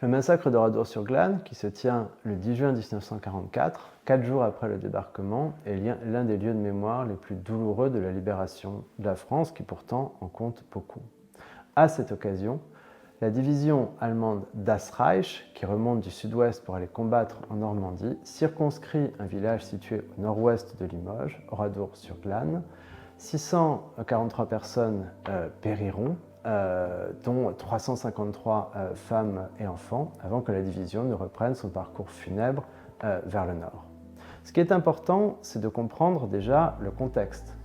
Le massacre d'Oradour-sur-Glane, qui se tient le 10 juin 1944, 4 jours après le débarquement, est l'un des lieux de mémoire les plus douloureux de la libération de la France, qui pourtant en compte beaucoup. À cette occasion, la division allemande Das Reich, qui remonte du sud-ouest pour aller combattre en Normandie, circonscrit un village situé au nord-ouest de Limoges, Oradour-sur-Glane. 643 personnes périront, dont 353 femmes et enfants, avant que la division ne reprenne son parcours funèbre vers le nord. Ce qui est important, c'est de comprendre déjà le contexte.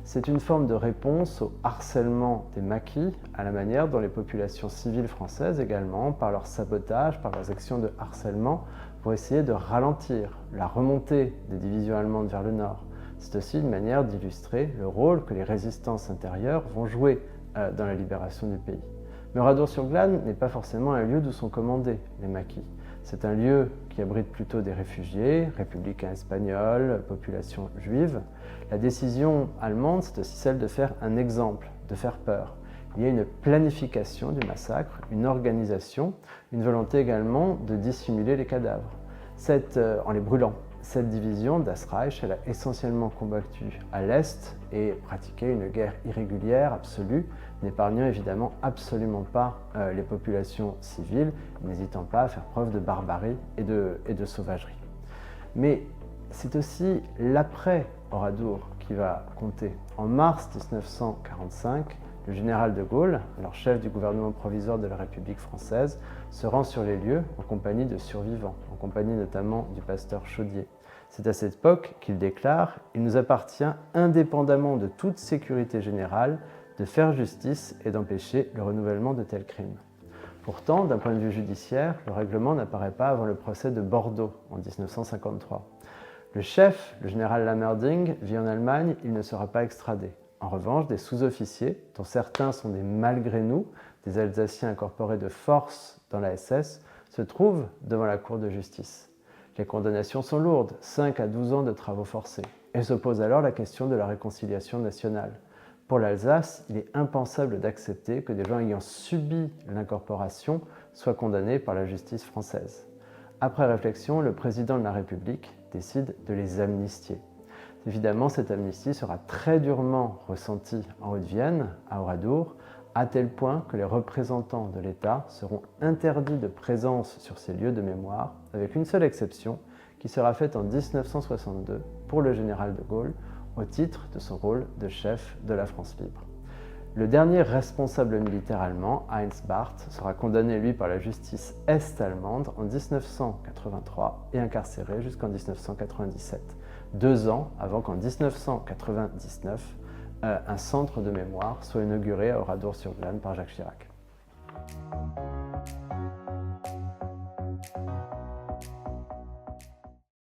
C'est une forme de réponse au harcèlement des maquis, à la manière dont les populations civiles françaises également, par leur sabotage, par leurs actions de harcèlement, pour essayer de ralentir la remontée des divisions allemandes vers le nord. C'est aussi une manière d'illustrer le rôle que les résistances intérieures vont jouer dans la libération du pays. Mais Oradour-sur-Glane n'est pas forcément un lieu d'où sont commandés les maquis. C'est un lieu qui abrite plutôt des réfugiés, républicains espagnols, population juive. La décision allemande, c'est aussi celle de faire un exemple, de faire peur. Il y a une planification du massacre, une organisation, une volonté également de dissimuler les cadavres, en les brûlant. Cette division, Das Reich, elle a essentiellement combattu à l'Est et pratiqué une guerre irrégulière, absolue, n'épargnant évidemment absolument pas les populations civiles, n'hésitant pas à faire preuve de barbarie et de sauvagerie. Mais c'est aussi l'après-Oradour qui va compter. En mars 1945, le général de Gaulle, alors chef du gouvernement provisoire de la République française, se rend sur les lieux en compagnie de survivants, en compagnie notamment du pasteur Chaudié. C'est à cette époque qu'il déclare « Il nous appartient, indépendamment de toute sécurité générale, de faire justice et d'empêcher le renouvellement de tels crimes ». Pourtant, d'un point de vue judiciaire, le règlement n'apparaît pas avant le procès de Bordeaux en 1953. Le chef, le général Lammerding, vit en Allemagne, il ne sera pas extradé. En revanche, des sous-officiers, dont certains sont des malgré nous, des Alsaciens incorporés de force dans la SS, se trouvent devant la cour de justice. Les condamnations sont lourdes, 5 à 12 ans de travaux forcés, et se pose alors la question de la réconciliation nationale. Pour l'Alsace, il est impensable d'accepter que des gens ayant subi l'incorporation soient condamnés par la justice française. Après réflexion, le président de la République décide de les amnistier. Évidemment, cette amnistie sera très durement ressentie en Haute-Vienne, à Oradour, à tel point que les représentants de l'État seront interdits de présence sur ces lieux de mémoire, avec une seule exception, qui sera faite en 1962 pour le général de Gaulle, au titre de son rôle de chef de la France libre. Le dernier responsable militaire allemand, Heinz Barth, sera condamné, lui, par la justice est-allemande en 1983 et incarcéré jusqu'en 1997, 2 ans avant qu'en 1999, un centre de mémoire soit inauguré à Oradour-sur-Glane par Jacques Chirac.